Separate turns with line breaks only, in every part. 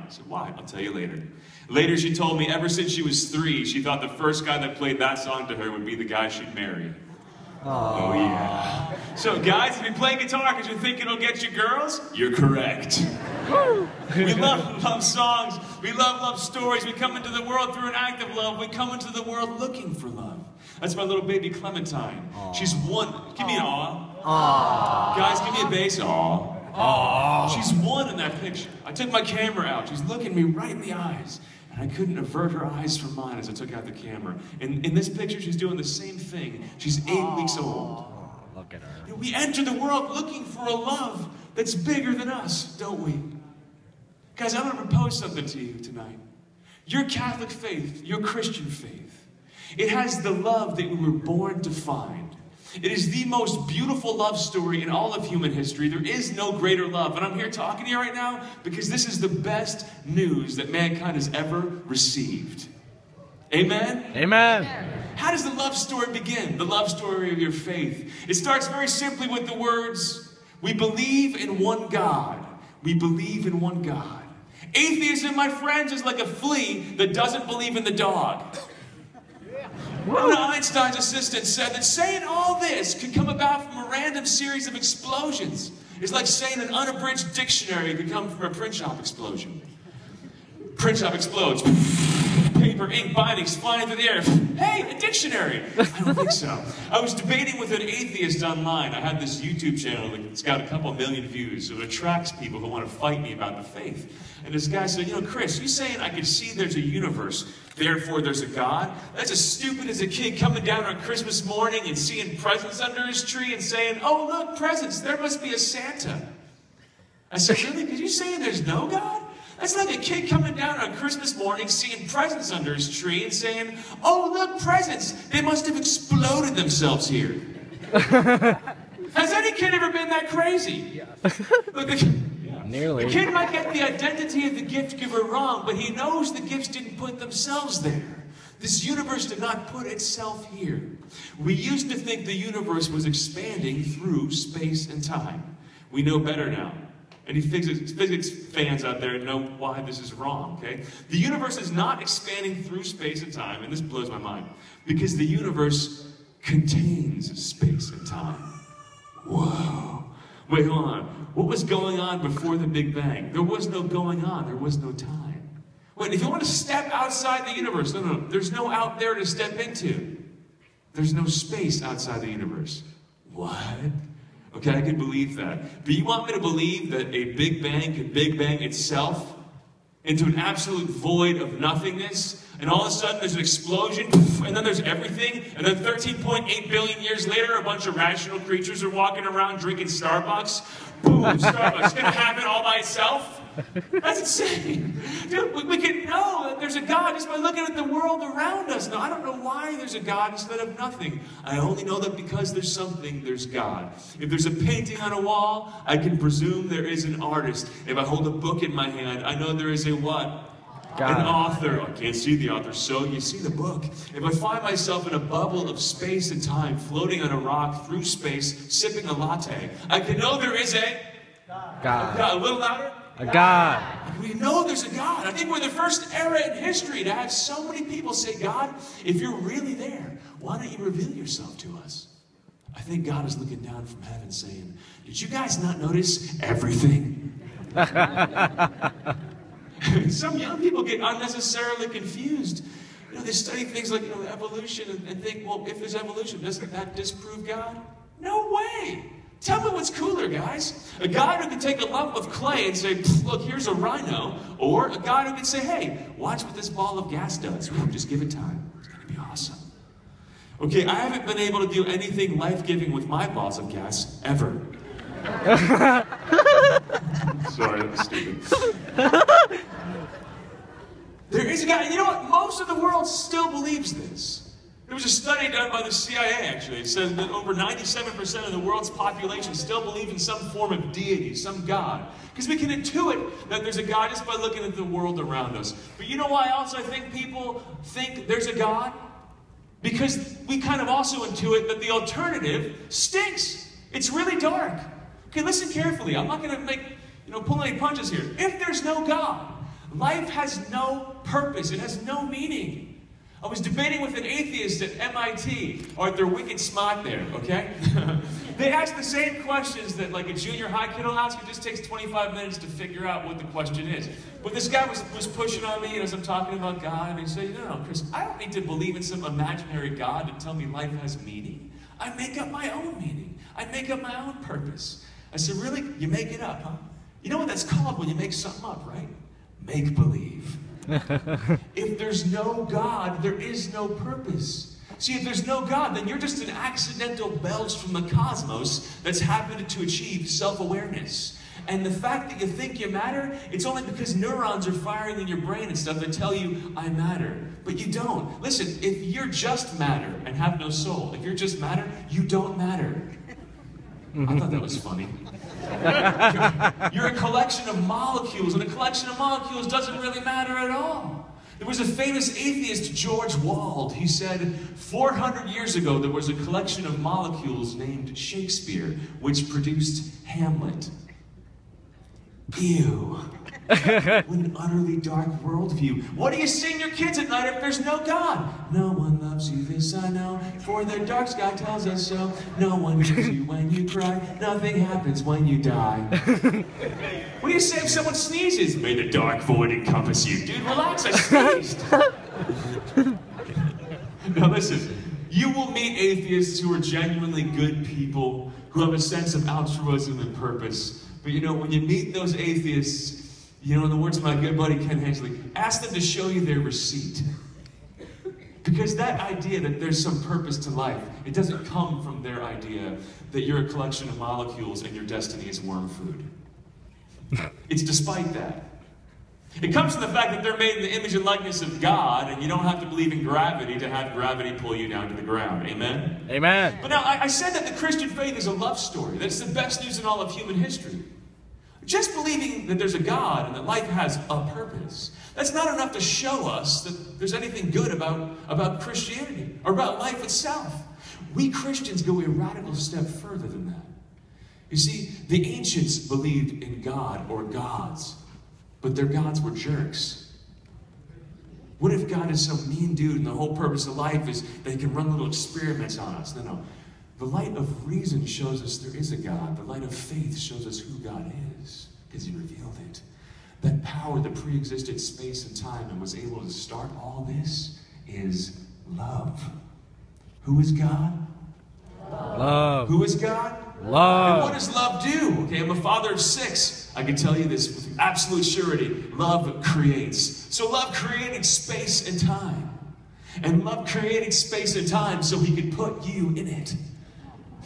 I said, why? I'll tell you later. Later, she told me ever since she was 3, she thought the first guy that played that song to her would be the guy she'd marry. Oh, yeah. So, guys, if you play guitar because you think it'll get you girls, you're correct. We love love songs. We love love stories. We come into the world through an act of love. We come into the world looking for love. That's my little baby Clementine. Aww. She's one. Give me an aw. Aww. Guys, give me a bass. Aw. Aww. She's one in that picture. I took my camera out. She's looking me right in the eyes. And I couldn't avert her eyes from mine as I took out the camera. And in this picture, she's doing the same thing. She's 8 weeks old.
Look at her.
You know, we enter the world looking for a love that's bigger than us, don't we? Guys, I'm going to propose something to you tonight. Your Catholic faith, your Christian faith, it has the love that we were born to find. It is the most beautiful love story in all of human history. There is no greater love. And I'm here talking to you right now because this is the best news that mankind has ever received. Amen?
Amen.
How does the love story begin? The love story of your faith. It starts very simply with the words, we believe in one God. We believe in one God. Atheism, my friends, is like a flea that doesn't believe in the dog. Einstein's assistant said that saying all this could come about from a random series of explosions. It's like saying an unabridged dictionary could come from a print shop explosion. Print shop explodes. Paper, ink, bindings flying through the air. Hey, a dictionary! I don't think so. I was debating with an atheist online. I had this YouTube channel that's got a couple million views, so it attracts people who want to fight me about the faith. And this guy said, you know, Chris, you saying I can see there's a universe, therefore there's a God? That's as stupid as a kid coming down on Christmas morning and seeing presents under his tree and saying, oh, look, presents, there must be a Santa. I said, really? Because you saying there's no God? That's like a kid coming down on Christmas morning, seeing presents under his tree and saying, oh, look, presents. They must have exploded themselves here. Has any kid ever been that crazy? Yeah. Look,
Nearly.
The kid might get the identity of the gift giver wrong, but he knows the gifts didn't put themselves there. This universe did not put itself here. We used to think the universe was expanding through space and time. We know better now. Any physics fans out there know why this is wrong, okay? The universe is not expanding through space and time, and this blows my mind, because the universe contains space and time. Whoa. Wait, hold on. What was going on before the Big Bang? There was no going on. There was no time. Wait, if you want to step outside the universe, no. There's no out there to step into. There's no space outside the universe. What? Okay, I can believe that. But you want me to believe that a Big Bang could Big Bang itself into an absolute void of nothingness, and all of a sudden there's an explosion, and then there's everything, and then 13.8 billion years later, a bunch of rational creatures are walking around drinking Starbucks. Boom, Starbucks. It's gonna happen all by itself? That's insane. Dude, we can know that there's a God just by looking at the world around us. Now, I don't know why there's a God instead of nothing. I only know that because there's something, there's God. If there's a painting on a wall, I can presume there is an artist. If I hold a book in my hand, I know there is a what? God. An author. I can't see the author, so you see the book. If I find myself in a bubble of space and time, floating on a rock through space, sipping a latte, I can know there is a God. A little louder?
A God.
We know there's a God. I think we're the first era in history to have so many people say, God, if you're really there, why don't you reveal yourself to us? I think God is looking down from heaven saying, did you guys not notice everything? Some young people get unnecessarily confused. You know, they study things like, evolution and think, well, if there's evolution, doesn't that disprove God? No way. Tell me what's cooler, guys. A God who can take a lump of clay and say, look, here's a rhino. Or a God who can say, hey, watch what this ball of gas does. Just give it time. It's going to be awesome. Okay, I haven't been able to do anything life-giving with my balls of gas, ever. Sorry, that was stupid. There is a God, and you know what? Most of the world still believes this. There was a study done by the CIA, actually. It says that over 97% of the world's population still believe in some form of deity, some God. Because we can intuit that there's a God just by looking at the world around us. But you know why else I think people think there's a God? Because we kind of also intuit that the alternative stinks. It's really dark. Okay, listen carefully. I'm not going to pull any punches here. If there's no God, Life has no purpose. It has no meaning. I was debating with an atheist at MIT, or at their wicked smart there, okay? They asked the same questions that like a junior high kid will ask. It just takes 25 minutes to figure out what the question is. But this guy was pushing on me as I'm talking about God, and he said, no, Chris, I don't need to believe in some imaginary God to tell me life has meaning. I make up my own meaning. I make up my own purpose. I said, really? You make it up, huh? You know what that's called when you make something up, right? Make-believe. If there's no God, there is no purpose. See, if there's no God, then you're just an accidental belch from the cosmos that's happened to achieve self-awareness. And the fact that you think you matter, it's only because neurons are firing in your brain and stuff that tell you, I matter. But you don't. Listen, if you're just matter and have no soul, if you're just matter, you don't matter. I thought that was funny. You're a collection of molecules, and a collection of molecules doesn't really matter at all. There was a famous atheist, George Wald. He said, 400 years ago, there was a collection of molecules named Shakespeare, which produced Hamlet. Ew. What an utterly dark worldview. What do you sing your kids at night if there's no God? No one loves you, this I know, for the dark sky tells us so. No one hears you when you cry. Nothing happens when you die. What do you say if someone sneezes? May the dark void encompass you. Dude, relax, I sneezed. Now listen, you will meet atheists who are genuinely good people, who have a sense of altruism and purpose. But you know, when you meet those atheists, you know, in the words of my good buddy Ken Hensley, ask them to show you their receipt. Because that idea that there's some purpose to life, it doesn't come from their idea that you're a collection of molecules and your destiny is worm food. It's despite that. It comes from the fact that they're made in the image and likeness of God, and you don't have to believe in gravity to have gravity pull you down to the ground. Amen?
Amen.
But now, I said that the Christian faith is a love story. That's the best news in all of human history. Just believing that there's a God and that life has a purpose, that's not enough to show us that there's anything good about Christianity or about life itself. We Christians go a radical step further than that. You see, the ancients believed in God or gods, but their gods were jerks. What if God is some mean dude and the whole purpose of life is that he can run little experiments on us? No. The light of reason shows us there is a God. The light of faith shows us who God is, because he revealed it. That power that pre-existed space and time and was able to start all this is love. Who is God?
Love.
Who is God?
Love.
And what does love do? Okay, I'm a father of 6. I can tell you this with absolute surety. Love creates. So love created space and time. And love created space and time so he could put you in it.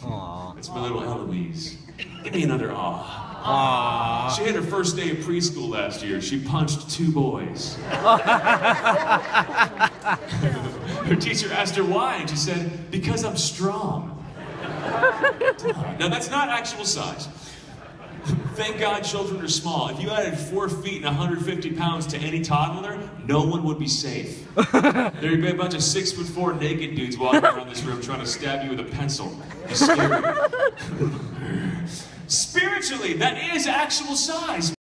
Aww.
That's my little Eloise. Give me another aw.
Aww.
She had her first day of preschool last year. She punched 2 boys. Her teacher asked her why, and she said, because I'm strong. Now that's not actual size. Thank God children are small. If you added 4 feet and 150 pounds to any toddler, no one would be safe. There'd be a bunch of 6'4" naked dudes walking around this room trying to stab you with a pencil. It's scary. Spiritually, that is actual size.